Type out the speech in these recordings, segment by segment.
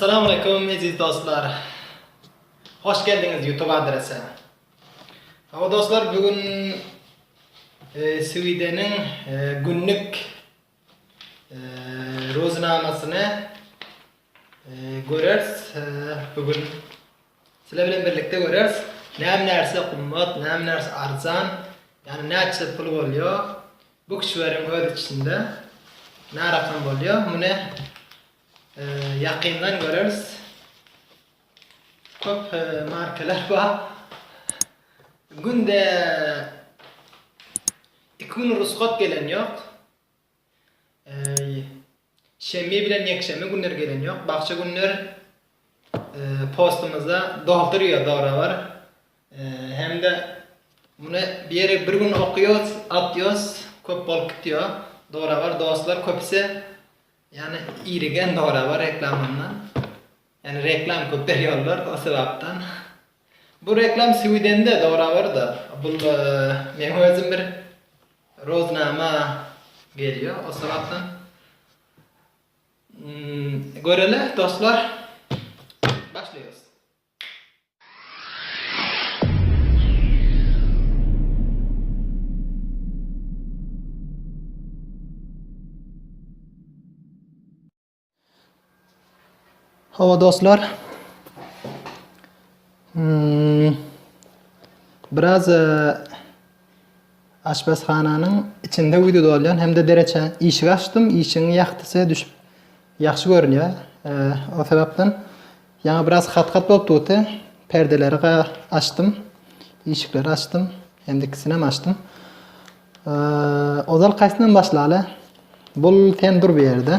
Assalamu alaikum aziz dostlar. Hoş geldiniz YouTube adresi. Ama dostlar bugün Sweden'in günlük roznamasını görürüz. Bugün sizler bilen birlikte görürüz. Näme nerse kımmat, näme nerse arzan, yani näçe pul bolýar. Bu kişilerin öz içinde ne rakam bolýar? Bunu yakından görürüz. Köp markalar var. Günde 2 gün ruhsat gelen yok. Şembe bilen yekşeme günler gelen yok. Başka günler postumuzda dolduruyor doğru var. Hem de bunu bir yere bir gün okuyoruz, atıyoruz, köp bol gidiyor. Doğru var dostlar köpse yani irigen doğru var reklamından. Yani reklam köp veriyorlar o sebepten. Bu reklam Sweden'de doğru var da bu men özüm bir roznama geliyor o sebepten. Görele dostlar başlıyoruz. Hava dostlar. Biraz aşpazxananın içinde video dolyan hem de derece işi açtım, işin yaktısı düşüp yaxşı görünüyor. O sebepten yani biraz kat bolup tuttu. Perdeleri açtım, ışıkları açtım, hem de ikisini açtım. Ozal kaysından başlayalı. Bul tendur bir yerde.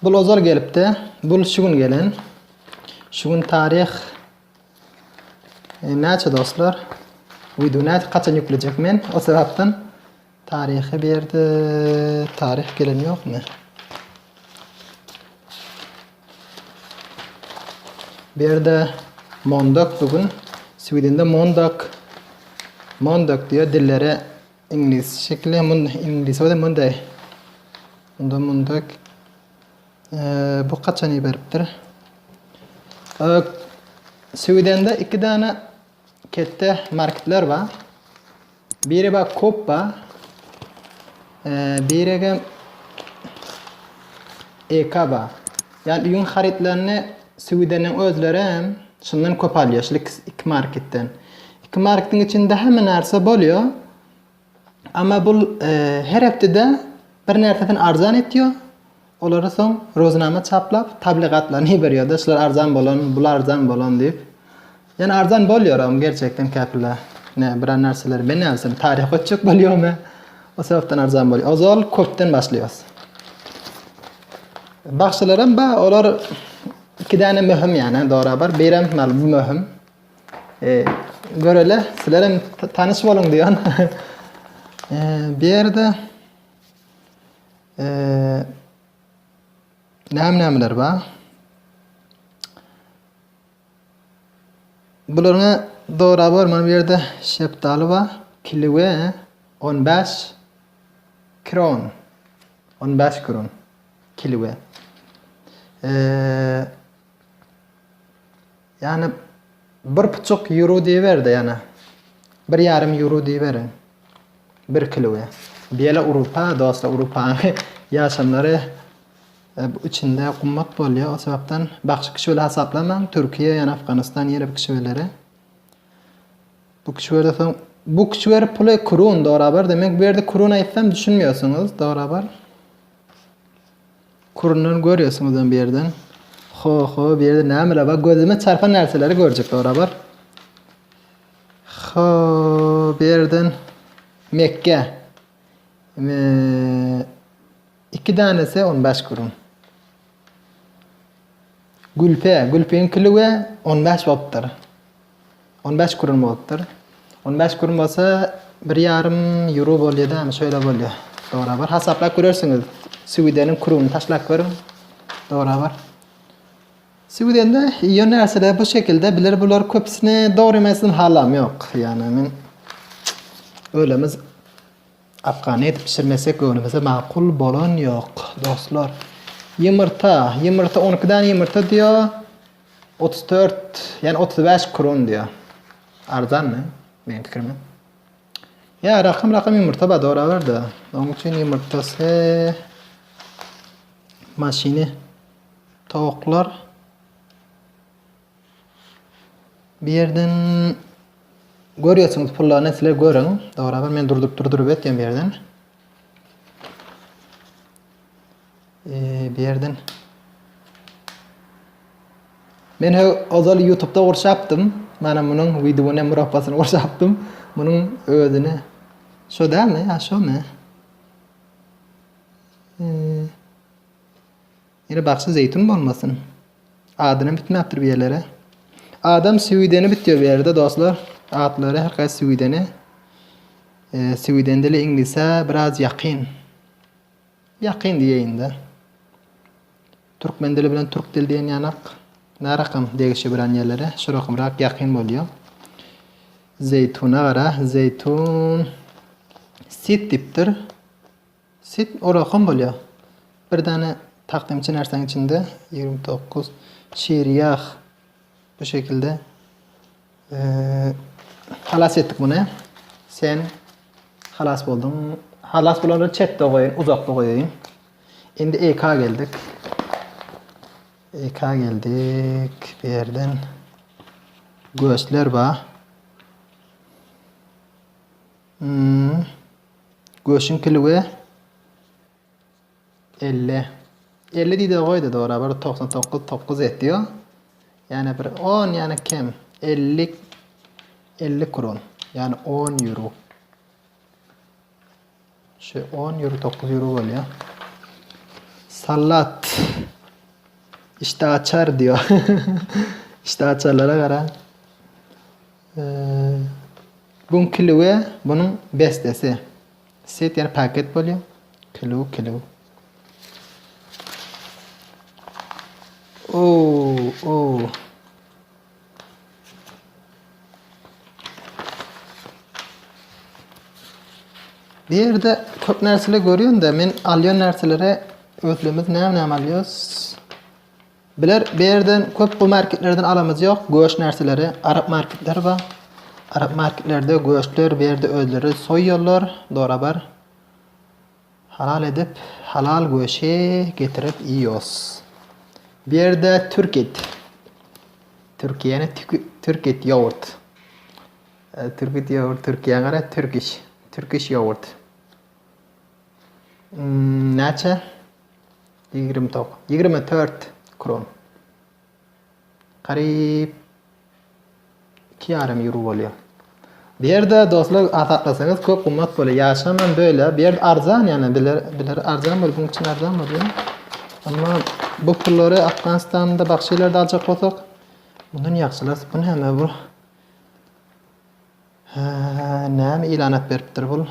Bul ozal gelipdi. Bul şu gün gelen. Şu gün tarih näçe dostlar? Video näçe kaçan yükleyecek men? O sebepten tarihi bir yerde tarih gelen yok mu? Bir yerde Mondag bugün. Sweden'de Mondag diyor dillere İngiliz şekli. İngiliz o da Monday. Mondag. Bu kaçan ibarətdir? Sweden'de 2 tane kette marketler var. Biri var Coop var. Biri EK var. Yani ürün xaritlerini Sweden'in özleri şundan köp alıyor. Şu 2 marketten. 2 marketin içinde hemen narsa bolýar. Ama bu her haftada bir nereden arzan etiyor. Olara soň roznama çaplap tabligatlarını berýär. Şular arzan bolan, bular arzan bolan diýip. Yani arzan bolýar gerçekten käpler. Ne bir narsalar ben näzim tarih öçük bolýarmy? O sebepden arzan bolýar. Ozal köpden başlaýarys. Bakşylarym ba olar 2 tane mühim yani doğru bar. Berem mal bu mühim. Görele sizlerim tanış bolun diýen. Bir yerde nämeler var? Bularına doğru var. Mana bu yerde şeptalı var. Kilowe 15 kron. 15 kron. Kilowe. Yani 1,5 euro diýerdi yani. 1,5 euro diýerin. 1 kilowe. Biýle Avrupa, dostlar Avrupa ýaşamlary bu içinde kummat bolýar. O sebepden başga kişiler hesaplamam. Türkiye, yani Afganistan ýere bir kişileri. Bu kişiler soň bu kişiler pulu kron doğru bar. Demek bir yerde kron aýtsam düşünmüyorsunuz. Doğru bar. Kronunu görüyorsunuz bir yerden. Ho bir yerde nämeler bar? Gözüme çarpan narsaları görecek doğru bar. Ho bir yerden Mekke. 2 tanesi 15 kron. Gülpeň kilowe 15 bopdyr. 15 kron bopdyr. 15 kron bolsa 1,5 euro bolýar da, şöyle bolýar. Doğru bar. Hasaplap görürsüňiz. Sweden'in kronuny taşlap görün. Doğru bar. Sweden'de ýön narsalar bu şekilde bilir bular köpsini doğru emasyn halam ýok. Yani men ölemiz Afgani etip pişirmesek önümüze makul bolan yok dostlar. Yumurta 12'dan yumurta diyor. 34 yani 35 kron diyor. Arzan mı? Benim fikrimde. Ya rakam yumurta ba doğru var da. Onun için yumurtası maşini tavuklar bir yerden görüyorsunuz pullarını sizler görün. Doğru var. Ben durdurup ettim bir yerden. Bir yerden men özel YouTube'da orş yaptım. Mana bunun videonun murabasını orş yaptım. Bunun özüne. Şu değil mi? Ya şu mu? Yine baksı zeytin olmasın. Adını bitmeyaptır bir yerlere. Adam Sweden'i bitiyor bir yerde dostlar. Adları herkes Sweden'i. Sweden'de İngilizce biraz yakın. Yakın diyeyim de. Türkmen dili bilen Türk dili diyen yanak. Ne rakam değişi bilen yerlere. Şu rakam rak yakın oluyor. Zeytuna gara. Zeytun. Sit diptir. Sit o rakam oluyor. Bir tane takdim için ersen içinde 29 şiriyah bu şekilde halas ettik bunu. Sen halas buldun. Halas bulanları chatte koyayım, uzakta koyayım. Şimdi EK geldik. EK geldik bir yerden. Göğüsler var. Göğsün kilosu 50. 50 deydi koydu doğru. Bir 99 ediyor. Yani bir 10 yani kim? 50 kron. Yani 10 euro. Şu 10 euro 9 euro oluyor. Salat. İşte açar diyor. İşte açarlara göre. Bunun kilosu bunun bestesi. Set yani paket oluyor. Kilo. Oo. Bir yerde çok narsalar görüyorum da men alyon narsalere özlemiz ne alıyoruz? Biler bir yerden köp bu marketlerden alamız yok. Göğüs narsaları Arap marketler var. Arap marketlerde göğüsler bir yerde özleri soyuyorlar. Doğru bar. Halal edip halal göğüşü getirip yiyoruz. Bir yerde Türkiye yani Türkiye yoğurt. Türkiye yoğurt Türkiye'ye göre Turkish yoğurt. Neçe? 24 kron. Karib 2,5 euro oluyor. Bir yerde dostlar ataklasanız çok kıymet böyle. Yaşamam böyle. Bir yerde arzan yani bilir arzan böyle. Bunun için arzan oluyor. Ama bu pulları Afganistan'da bak şeylerde alacak olsak bunun yaxşılar. Bu ne bu? Ne ilanat beriptir bu?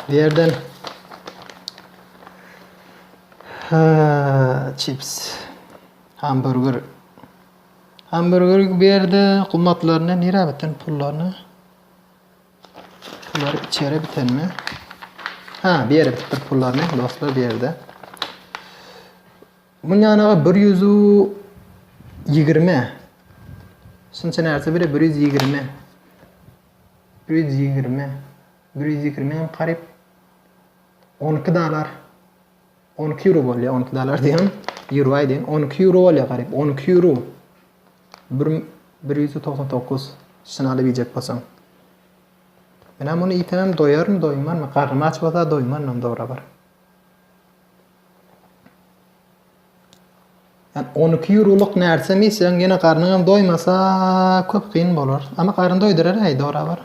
Bir yerden chips, hamburger bir yerde kıymetlerini nere biten pullarını içeri biten mi? Bir yere bitir pullarını dostlar bir yerde. Bunun yanına 120. Şunca neresi biri 120 hem qarib 12 dolar 12 euro oluyor 12 dolar diyeyim euro ayden 12 euro oluyor qarib 12 euro 199 şunu alabilecek olsam ben bunu itemem doyarım doymam mı karnım aç olsa doymam doğru var yani 12 euroluk nerse mi sen yine karnım doymasa köp kıyın olur ama karın doydurar ay doğru var.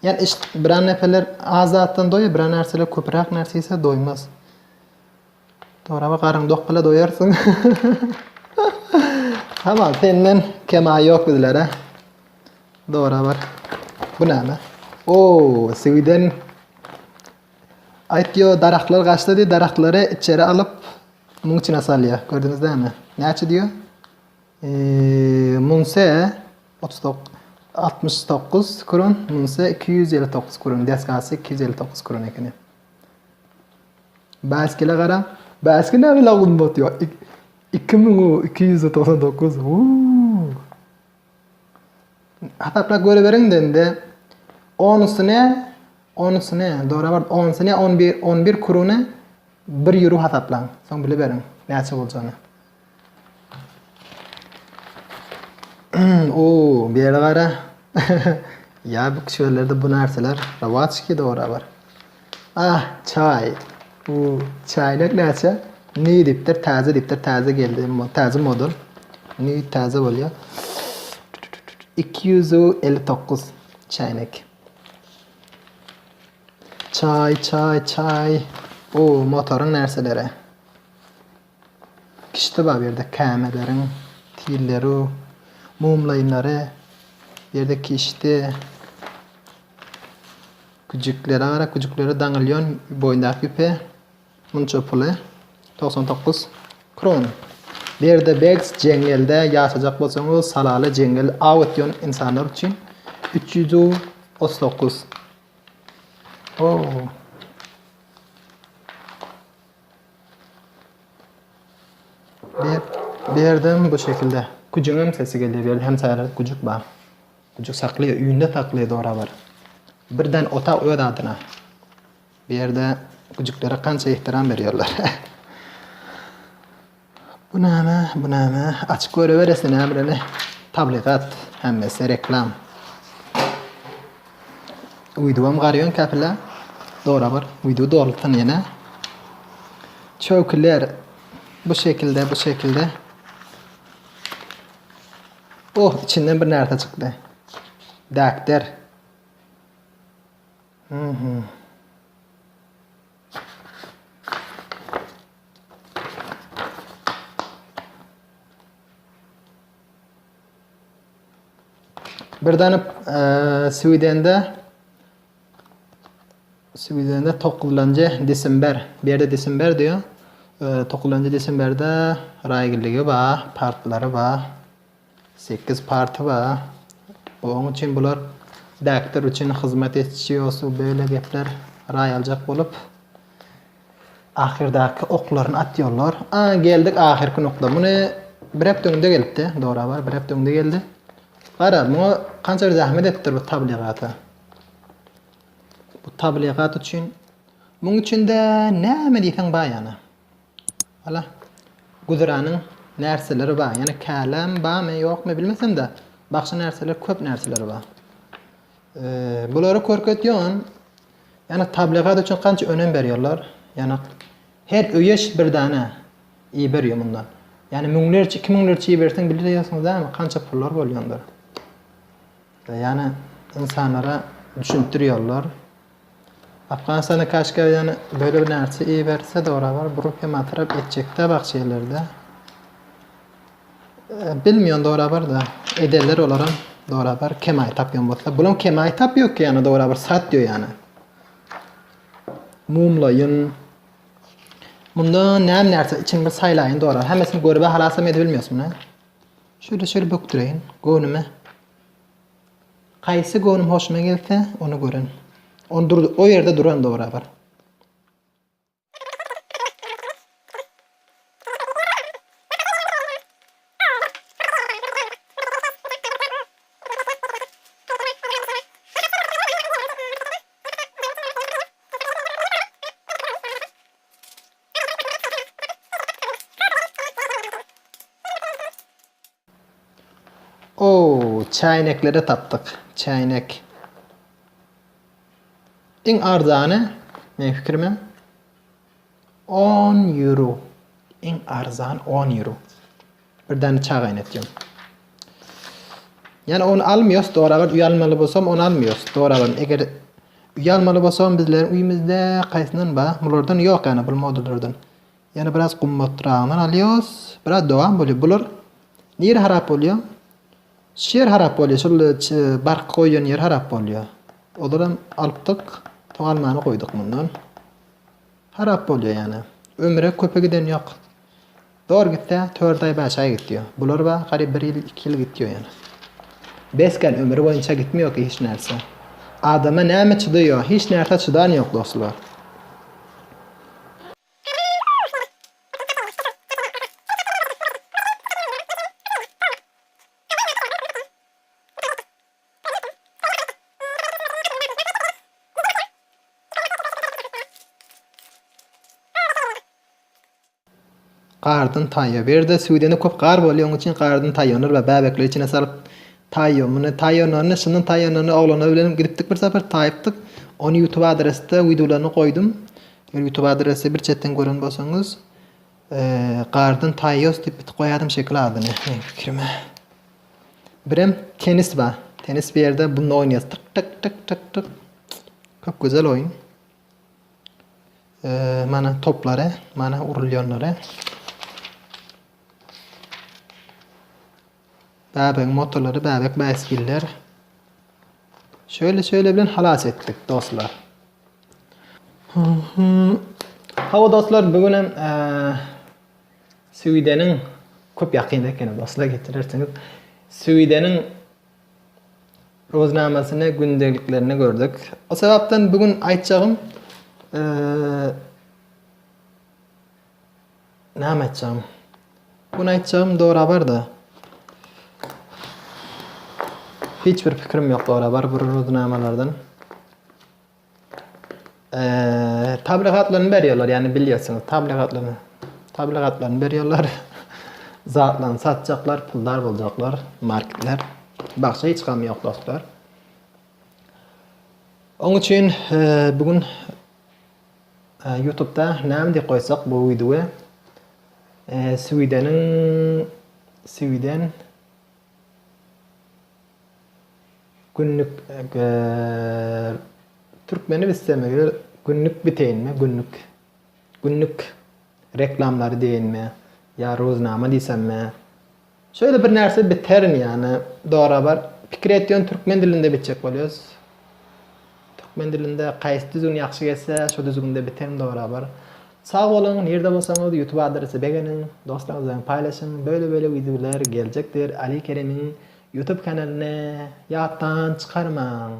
Yani işte bir neferler azattan doyuyor, bir nerseler köpürak nerse ise doymaz. Doğru ama karın dokkala doyarsın. Ama senden kema yok dediler ha. Doğru var. Bu ne mi? Sweden aytıyor daraklar kaçtı diye darakları içeri alıp bunun içine salıyor. Gördünüz değil mi? Ne açı diyor? Munse 39 69 kron, bunsa 259 kron. Deskasi 259 kron ekan. Baskile qara. Baskile ne bilan qimmat yo? 2299. Hatta göre verin dendi. 10'sine doğru var. 10'sine 11 krona 1 euro hataplan. Son bile verin. Näçe bolacağını. Bu yere qara. Ya bu kişilerde bu narsalar ravatski doğru var. Çay. Çaynak näçe? Ne diptir? Taze geldi. Taze model. Ne taze oluyor? 259 çaynak. Çay. Motorun narsaları. Kişide var bir yerde kamelerin, tilleri, mumlayınları, bir yerde kişide küçükleri dağılıyor boyundaki ipe. Bunun çöpülü 99 kron. Bir yerde Bex Cengil'de yaşayacak bolsanız salalı Cengil avutyon insanlar için 339. Bir yerden bu şekilde. Kucunun sesi geliyor. Bir yerde hem sayarlar kucuk var. Kucuk saklıyor. Üyünde saklıyor doğru var. Birden ota öyle adına. Bir yerde kucuklara kança ihtiram veriyorlar. Bu ne? Açık göre veresin emrine. Tabligat. Hemmesi reklam. Uyduam qarıyorsun kapıla. Doğru var. Uydu doğrultan yine. Çöküler. Bu şekilde. İçinden bir nerede çıktı. Dakter. Bir tane Sweden'de 9 Desember. Bir yerde Desember diyor. 9 Desember'de raygilligi var, partileri var. 8 parti var. Onun için bular daktar için hizmet etçiyorsa böyle gepler ray alacak bolup ahirdaki oklarını atıyorlar. Geldik ahirki nokta. Bunu bir hafta geldi. Doğru var. Bir hafta geldi. Qara, bu qancha zahmet ettir bu tabliğata. Bu tabliğat için bunun içinde näme diýsen bar yani. Hala guduranın nerseleri var. Yani kalam barmy ýokmy bilmesem de başga nerseler köp nerseleri var. Bulary körketýän yani tabliğat için qancha önem berýärler. Yani her öýeş bir dana iyi berýär bundan. Yani müňlerçe 2000'lerçe bersen bilýärsiňiz däme qancha pullar bolýandyr. Yani insanlara düşündürüyorlar. Afganistan'da kaşka yani böyle bir nerse iyi verse doğru var. Buruk hem atrap edecekte bak şeylerde. Bilmiyorum doğru var da ederler olarak doğru var. Kemay tapyon botla. Bunun kemay tap yok ki yani doğru var. Sat diyor yani. Mumlayın. Bunda nem nerse için bir saylayın doğru var. Hemesini görüp halasam edebilmiyorsun ne? Şöyle böktüreyim. Gönüme. Qaysı gönüm hoşuma gelse onu görün. O yerde duran doğru var. Çayneklere taptık. Çaynek. En arzanı ne fikrime? 10 euro. En arzan 10 euro. Bir tane çay kaynatıyorum. Yani onu almıyoruz. Doğru var. Uyalmalı bolsam onu almıyoruz. Doğru var. Eğer uyalmalı bolsam bizlerin uyumuzda kaysından var. Bunlardan yok yani bu modüllerden. Yani biraz kummatrağından alıyoruz. Biraz doğan böyle bulur. Niye harap oluyor? Şer harap oluyor. Şöyle bark koyuyor yer harap oluyor. Olardan alptık. Toğalmanı koyduk bundan. Harap oluyor yani. Ömre köpe giden yok. Doğru gitti. 4 ay 5 ay gidiyor. Bular var. Garip 1 yıl 2 yıl gidiyor yani. Besken ömrü boyunça gitmiyor ki hiç nerse. Adama näme çydyyor? Hiç nerse çydan yok dostlar. Qardan taýýa. Berde süýdeni köp gar bolýar, onuň üçin qardan taýýanır we bäbekler içine salyp taýýar. Muny taýýanany, şundan taýýanany oglana bilen gidipdik bir sefer taýypdyk. Onu YouTube adresinde videolaryny goýdum. YouTube adresi bir çetten gören bolsaňyz, qardan taýýos diýip goýadym şekil adyny. Fikirime. Birem tenis bar. Tenis bir yerde bunu oynayas. Tık tık tık tık tık. Çok güzel oyun. Mana toplary, mana urulýanlary. Bäbek motorlary, bäbek bäskiller. Şöyle bilen halas etdik dostlar. Hawa dostlar bugün hem Süýdenin köp ýakynda eken dostlar getirirseniz Süýdenin roznamasyny, gündeliklerini gördük. O sebapdan bugün aýtjagym näme aýtjam? Bugün aýtjagym dogry barda. Hiç bir fikrim yok dogry bar bu roznamalardan. Tabligatlaryny berýärler, ýani bilýärsiňiz, tabligatlaryny berýärler. Zatlaryny satjaklar, pullar boljaklar, marketler. Başga hiç gam ýok dostlar. Onuň üçin bugün YouTube'da näme diýip goýsak bu videoya Süýden günlük Türkmeni bilsemeler günlük biteýinme, günlük reklamlary diýenme, ýa roznama diýsemme. Şöyle bir nerse biterin ýani dogry bar. Pikir etýän türkmen dilinde bitjek bolýar. Türkmen dilinde gaýsy düzgün ýaxşy gelse, şo düzgünde biterim dogry bar. Sağ bolun, nerede bolsaňyz YouTube adresi begenin, dostlarınızla bilen paýlaşyň. Böyle videolar geljekdir. Ali Kerem'in YouTube kanalyny ýatdan çykarmaň.